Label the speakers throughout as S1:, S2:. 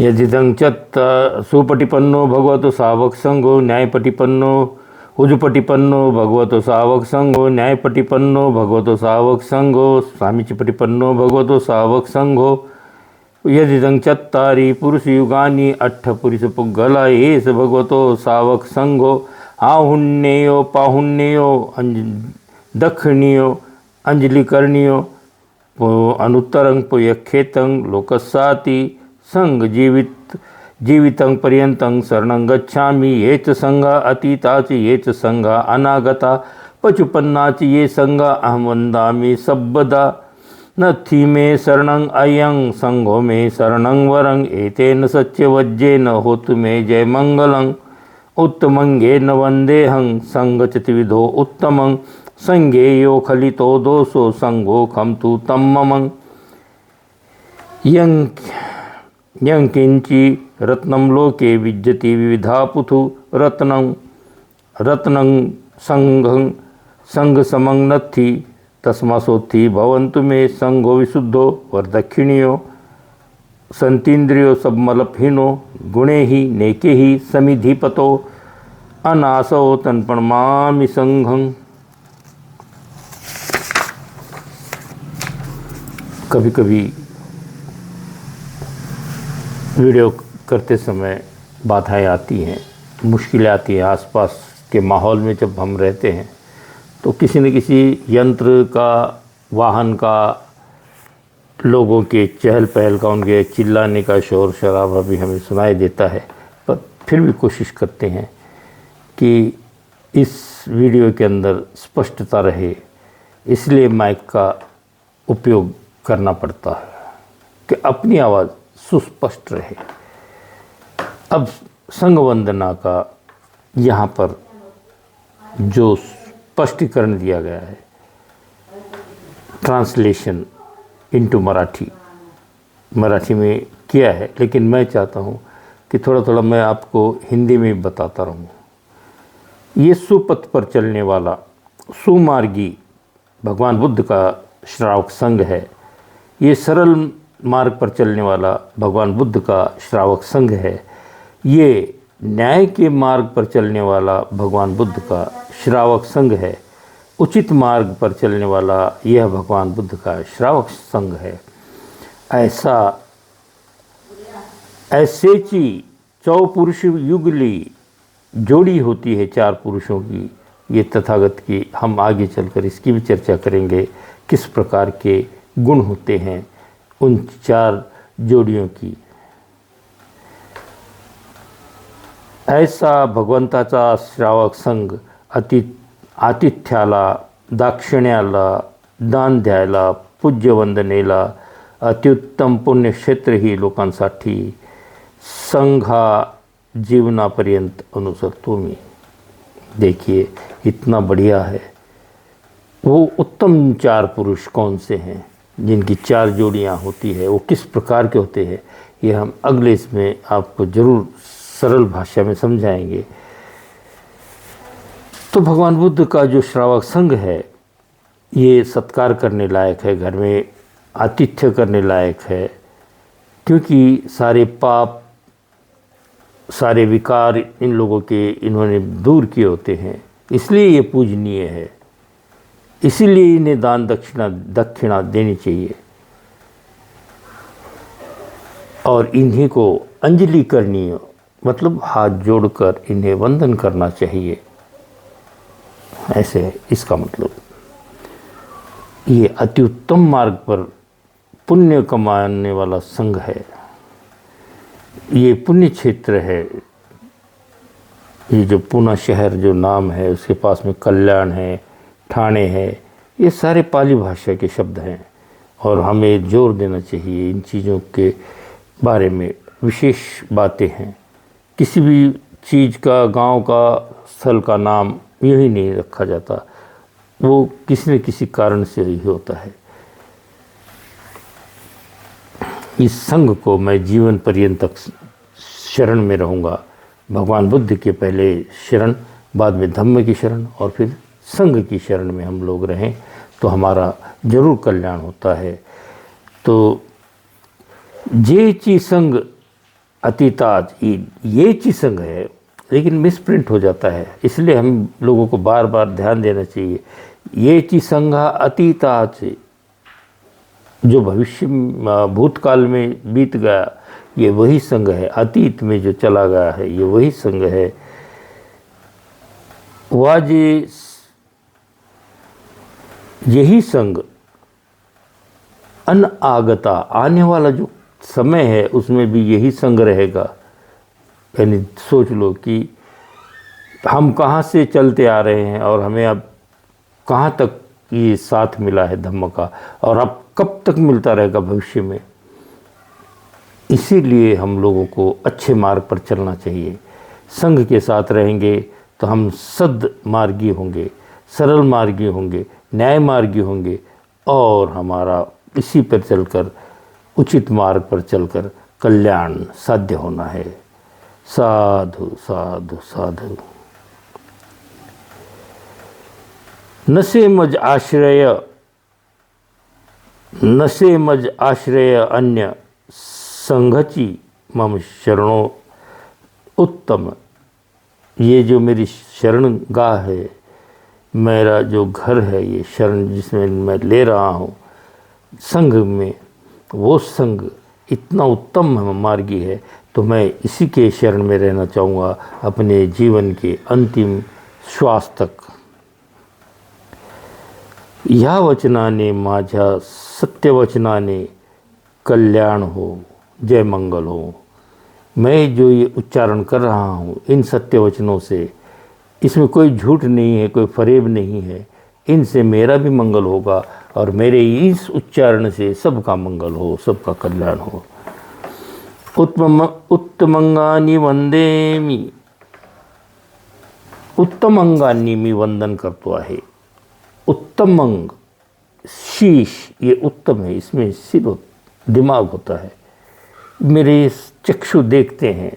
S1: यदिदं चत्त सुपटिपन्नो भगवतो सावक संघो न्यायपटिपन्नो उजुपटिपन्नो भगवतो सावक संघो न्यायपटिपन्नो भगवतो सावक संघो स्वामीचिपटिपन्नो भगवतो सावक संघो यदिदं चत्तारि पुरुषयुगानि अट्ठ पुरुषपुग्गला एष भगवतो सावक संघो आहुन्नेयो पाहुन्नेयो दक्षिणीयो अंजलिकर्णीयो अनुत्तरं पुयखेतं लोकस्साति संग जीवितं पर्यन्तं शरणं गच्छामि ये च संघा अतीता च ये च संघा अनागता पचुपन्ना च ये संघा अहं वन्दामि सर्वदा नत्थि मे शरणं अयं संघो मे शरणं वरं एतेन सत्यवज्जेन होतु मे जय मंगलं उत्तमंगेन वन्देहं संघ चतुर्विधो उत्तमं संगे यो खलितो दोषो संघो खम तु तम्मं यं किंची रत्नं लोके विद्यति विविधा पुथु रत्नं संघ समं नत्थि तस्मासोत्थि भवन्तु मे संघो विशुद्धो वरदक्षिणीयो संतीन्द्रियो सबमलपहीनो गुणे ही नेके ही समिधिपतो अनासो तन्प्रणमामि संघं। कभी कभी वीडियो करते समय बाधाएं आती हैं, मुश्किलें आती हैं। आसपास के माहौल में जब हम रहते हैं तो किसी न किसी यंत्र का, वाहन का, लोगों के चहल पहल का, उनके चिल्लाने का शोर शराबा भी हमें सुनाई देता है। पर फिर भी कोशिश करते हैं कि इस वीडियो के अंदर स्पष्टता रहे, इसलिए माइक का उपयोग करना पड़ता है कि अपनी आवाज़ सुस्पष्ट रहे। अब संघ वंदना का यहाँ पर जो स्पष्टीकरण दिया गया है, ट्रांसलेशन इनटू मराठी में किया है, लेकिन मैं चाहता हूँ कि थोड़ा थोड़ा मैं आपको हिंदी में बताता रहूँ। ये सुपथ पर चलने वाला सुमार्गी भगवान बुद्ध का श्रावक संघ है। ये सरल मार्ग पर चलने वाला भगवान बुद्ध का श्रावक संघ है। ये न्याय के मार्ग पर चलने वाला भगवान बुद्ध का श्रावक संघ है। उचित मार्ग पर चलने वाला यह भगवान बुद्ध का श्रावक संघ है। ऐसे चौपुरुष युगली जोड़ी होती है चार पुरुषों की, ये तथागत की। हम आगे चलकर इसकी भी चर्चा करेंगे, किस प्रकार के गुण होते हैं उन चार जोड़ियों की। ऐसा भगवंताचा श्रावक संघ आतिथ्याला, दाक्षिण्याला, दान द्यायला, पूज्यवंदनेला, अत्युत्तम पुण्यक्षेत्र ही लोकांसाठी संघा जीवनापर्यंत अनुसरतो मी। देखिए इतना बढ़िया है। वो उत्तम चार पुरुष कौन से हैं जिनकी चार जोड़ियां होती है, वो किस प्रकार के होते हैं, ये हम अगले इसमें आपको ज़रूर सरल भाषा में समझाएंगे। तो भगवान बुद्ध का जो श्रावक संघ है, ये सत्कार करने लायक है, घर में आतिथ्य करने लायक है, क्योंकि सारे पाप, सारे विकार इन लोगों के इन्होंने दूर किए होते हैं, इसलिए ये पूजनीय है। इसीलिए इन्हें दान दक्षिणा देनी चाहिए और इन्हीं को अंजलि करनी है, मतलब हाथ जोड़कर इन्हें वंदन करना चाहिए। ऐसे है इसका मतलब। ये अति उत्तम मार्ग पर पुण्य कमाने वाला संघ है। ये पुण्य क्षेत्र है। ये जो पुणे शहर जो नाम है, उसके पास में कल्याण है, ठाणे है, ये सारे पाली भाषा के शब्द हैं और हमें जोर देना चाहिए इन चीज़ों के बारे में। विशेष बातें हैं। किसी भी चीज़ का, गांव का, स्थल का नाम यही नहीं रखा जाता, वो किसी न किसी कारण से ही होता है। इस संघ को मैं जीवन पर्यंत तक शरण में रहूँगा। भगवान बुद्ध के पहले शरण, बाद में धम्म की शरण और फिर संघ की शरण में हम लोग रहें तो हमारा जरूर कल्याण होता है। तो जे ची संग अतीताज, ये ची संग है लेकिन मिसप्रिंट हो जाता है, इसलिए हम लोगों को बार बार ध्यान देना चाहिए। ये ची संगा अतीताज, जो भविष्य भूतकाल में बीत गया ये वही संग है, अतीत में जो चला गया है ये वही संग है। वाजे यही संग अनआगता, आने वाला जो समय है उसमें भी यही संग रहेगा। यानी सोच लो कि हम कहाँ से चलते आ रहे हैं और हमें अब कहाँ तक ये साथ मिला है धम्म का, और अब कब तक मिलता रहेगा भविष्य में। इसीलिए हम लोगों को अच्छे मार्ग पर चलना चाहिए। संघ के साथ रहेंगे तो हम सद मार्गी होंगे, सरल मार्गी होंगे, न्याय मार्गी होंगे, और हमारा इसी पर चलकर उचित मार्ग पर चलकर कल्याण साध्य होना है। साधु साधु साधु। नशे मज आश्रय, नशे मज आश्रय अन्य संघची मम शरणो उत्तम। ये जो मेरी शरण गाह है, मेरा जो घर है, ये शरण जिसमें मैं ले रहा हूँ संघ में, वो संघ इतना उत्तम मार्गी है, तो मैं इसी के शरण में रहना चाहूँगा अपने जीवन के अंतिम श्वास तक। या वचनाने माझ्या सत्यवचनाने कल्याण हो, जय मंगल हो। मैं जो ये उच्चारण कर रहा हूँ इन सत्य वचनों से, इसमें कोई झूठ नहीं है, कोई फरेब नहीं है। इनसे मेरा भी मंगल होगा और मेरे इस उच्चारण से सबका मंगल हो, सबका कल्याण हो। उत्तमंगानी वंदेमी, उत्तमंगानी मी वंदन करतो आहे। उत्तमंग, शीश, ये उत्तम है, इसमें सिर्फ दिमाग होता है। मेरे चक्षु देखते हैं,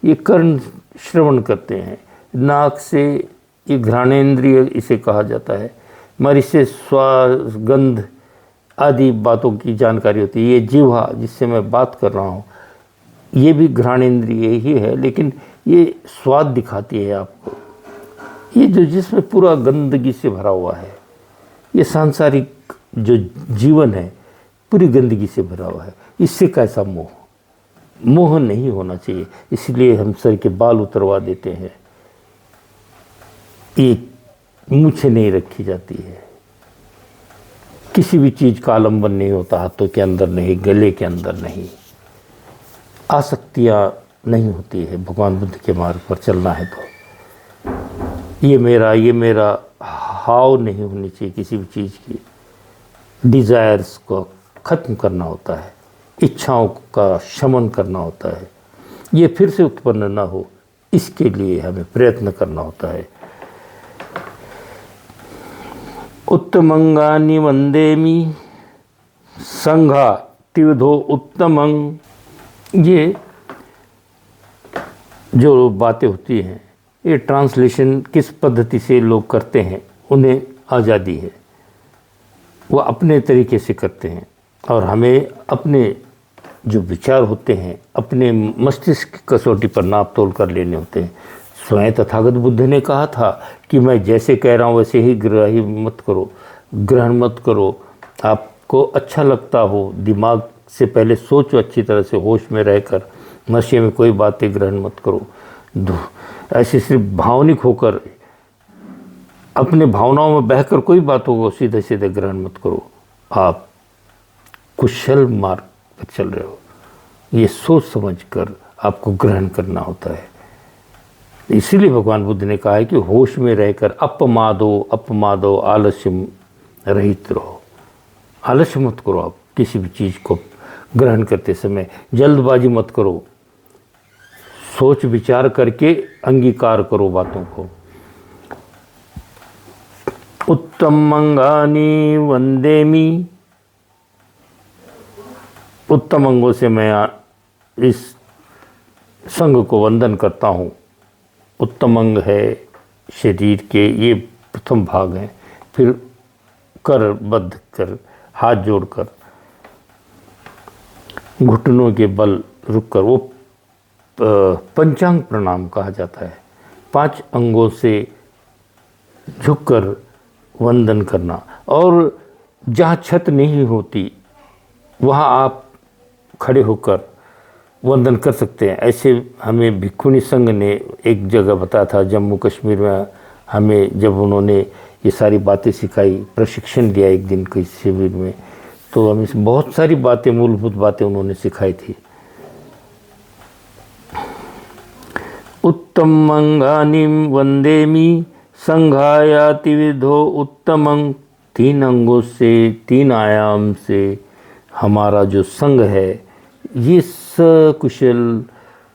S1: ये कर्ण श्रवण करते हैं, नाक से ये घ्राणेन्द्रिय इसे कहा जाता है, मगर इससे स्वाद गंध आदि बातों की जानकारी होती है। ये जीवा जिससे मैं बात कर रहा हूँ ये भी घ्राणेन्द्रिय ही है, लेकिन ये स्वाद दिखाती है आपको। ये जो जिसमें पूरा गंदगी से भरा हुआ है, ये सांसारिक जो जीवन है पूरी गंदगी से भरा हुआ है। इससे कैसा मोह, मोह नहीं होना चाहिए। इसलिए हम सर के बाल उतरवा देते हैं, एक मूछें नहीं रखी जाती है, किसी भी चीज़ का आलम्बन नहीं होता, हाथों के अंदर नहीं, गले के अंदर नहीं, आसक्तियाँ नहीं होती है। भगवान बुद्ध के मार्ग पर चलना है तो ये मेरा हाव नहीं होनी चाहिए। किसी भी चीज़ की डिज़ायर्स को ख़त्म करना होता है, इच्छाओं का शमन करना होता है। ये फिर से उत्पन्न ना हो, इसके लिए हमें प्रयत्न करना होता है। उत्तमंगानि वंदेमी संघा त्रिविधो उत्तमंग। ये जो बातें होती हैं ये ट्रांसलेशन किस पद्धति से लोग करते हैं, उन्हें आज़ादी है, वो अपने तरीके से करते हैं, और हमें अपने जो विचार होते हैं अपने मस्तिष्क की कसौटी पर नाप तोल कर लेने होते हैं। स्वयं तथागत बुद्ध ने कहा था कि मैं जैसे कह रहा हूँ वैसे ही ग्रहण मत करो। आपको अच्छा लगता हो, दिमाग से पहले सोचो अच्छी तरह से, होश में रहकर। नशे में कोई बातें ग्रहण मत करो, ऐसे सिर्फ भावनिक होकर अपने भावनाओं में बहकर कोई बातों को सीधे सीधे ग्रहण मत करो। आप कुशल मार्ग पर चल रहे हो, ये सोच समझ कर आपको ग्रहण करना होता है। इसीलिए भगवान बुद्ध ने कहा है कि होश में रहकर अपमादो आलस्य रहित रहो। आलस्य मत करो, आप किसी भी चीज़ को ग्रहण करते समय जल्दबाजी मत करो, सोच विचार करके अंगीकार करो बातों को। उत्तमंगानि वंदेमी, उत्तम अंगों से मैं इस संघ को वंदन करता हूँ। उत्तम अंग है शरीर के, ये प्रथम भाग हैं, फिर कर बद्ध कर, हाथ जोड़कर घुटनों के बल रुककर, वो पंचांग प्रणाम कहा जाता है। 5 अंगों से झुककर वंदन करना। और जहाँ छत नहीं होती वहाँ आप खड़े होकर वंदन कर सकते हैं। ऐसे हमें भिक्षुणी संघ ने एक जगह बताया था, जम्मू कश्मीर में। हमें जब उन्होंने ये सारी बातें सिखाई, प्रशिक्षण दिया एक दिन के शिविर में, तो हमें बहुत सारी बातें, मूलभूत बातें उन्होंने सिखाई थी। उत्तमंगानिम वंदेमी संघायाति विधो उत्तमं। 3 अंगों से, 3 आयाम से हमारा जो संघ है, ये सकुशल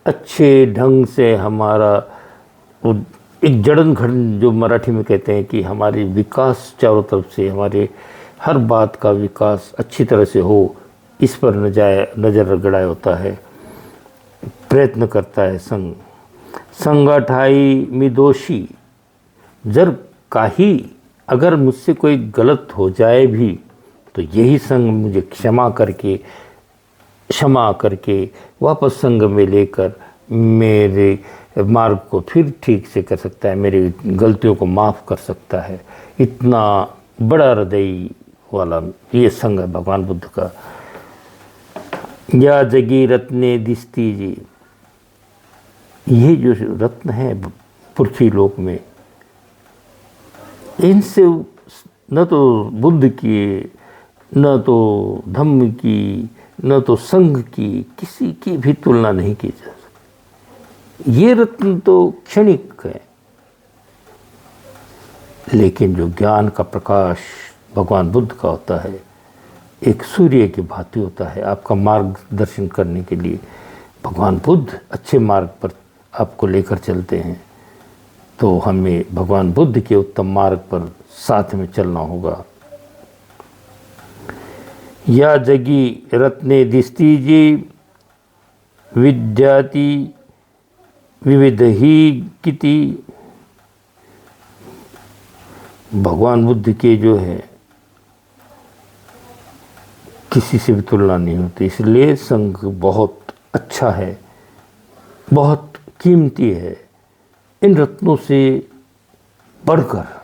S1: अच्छे ढंग से हमारा एक जड़न घड़न, जो मराठी में कहते हैं कि हमारे विकास चारों तरफ से, हमारे हर बात का विकास अच्छी तरह से हो, इस पर नज़र गड़ाया होता है, प्रयत्न करता है संघ। संगठाई मिदोषी, जर काही अगर मुझसे कोई गलत हो जाए भी तो यही संघ मुझे क्षमा करके वापस संघ में लेकर मेरे मार्ग को फिर ठीक से कर सकता है, मेरी गलतियों को माफ़ कर सकता है। इतना बड़ा हृदय वाला ये संघ है भगवान बुद्ध का। या जगी रत्ने दिस्ती जी, ये जो रत्न है पृथ्वी लोक में, इनसे न तो बुद्ध की, न तो धम्म की, न तो संघ की, किसी की भी तुलना नहीं की जा सकती। ये रत्न तो क्षणिक है, लेकिन जो ज्ञान का प्रकाश भगवान बुद्ध का होता है, एक सूर्य की भांति होता है आपका मार्गदर्शन करने के लिए। भगवान बुद्ध अच्छे मार्ग पर आपको लेकर चलते हैं, तो हमें भगवान बुद्ध के उत्तम मार्ग पर साथ में चलना होगा। या जगी रत्ने दिस्ती जी विद्याति विविध ही किति। भगवान बुद्ध के जो है किसी से भी तुलना नहीं होती, इसलिए संघ बहुत अच्छा है, बहुत कीमती है। इन रत्नों से बढ़कर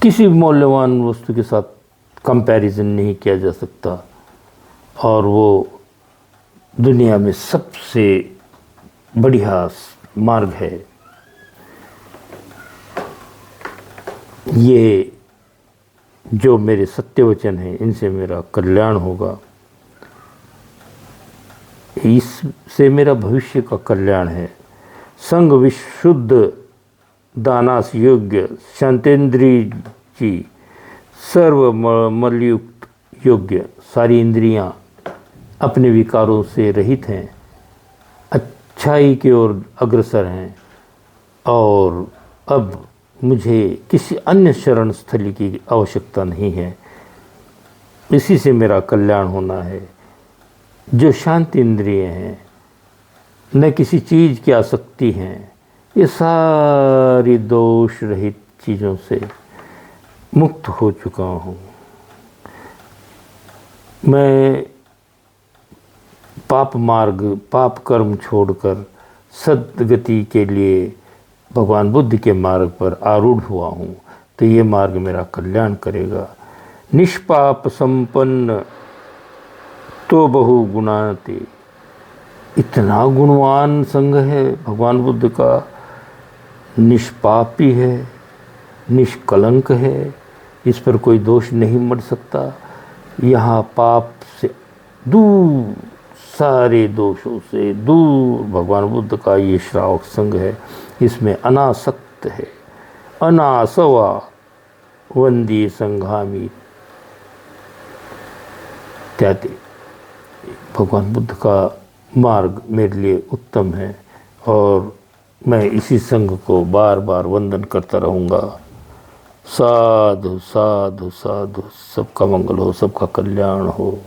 S1: किसी मूल्यवान वस्तु के साथ कंपैरिजन नहीं किया जा सकता, और वो दुनिया में सबसे बढ़िया मार्ग है। ये जो मेरे सत्य वचन हैं, इनसे मेरा कल्याण होगा, इससे मेरा भविष्य का कल्याण है। संग विशुद्ध दानास योग्य शांतेंद्री जी, सर्व मलयुक्त योग्य, सारी इंद्रियां अपने विकारों से रहित हैं, अच्छाई की ओर अग्रसर हैं, और अब मुझे किसी अन्य शरण स्थली की आवश्यकता नहीं है। इसी से मेरा कल्याण होना है। जो शांति इंद्रिय हैं, न किसी चीज़ की आसक्ति हैं, ये सारी दोष रहित चीज़ों से मुक्त हो चुका हूँ। मैं पाप मार्ग, पाप कर्म छोड़कर सद्गति के लिए भगवान बुद्ध के मार्ग पर आरूढ़ हुआ हूँ, तो ये मार्ग मेरा कल्याण करेगा। निष्पाप संपन्न तो बहु गुणाते, इतना गुणवान संघ है भगवान बुद्ध का, निष्पापी है, निष्कलंक है, इस पर कोई दोष नहीं मर सकता। यहाँ पाप से दूर, सारे दोषों से दूर भगवान बुद्ध का ये श्रावक संघ है। इसमें अनासक्त है। अनासवा वंदी संघामी त्याते। भगवान बुद्ध का मार्ग मेरे लिए उत्तम है, और मैं इसी संघ को बार बार वंदन करता रहूँगा। साधु साधु साधु, सबका मंगल हो, सबका कल्याण हो।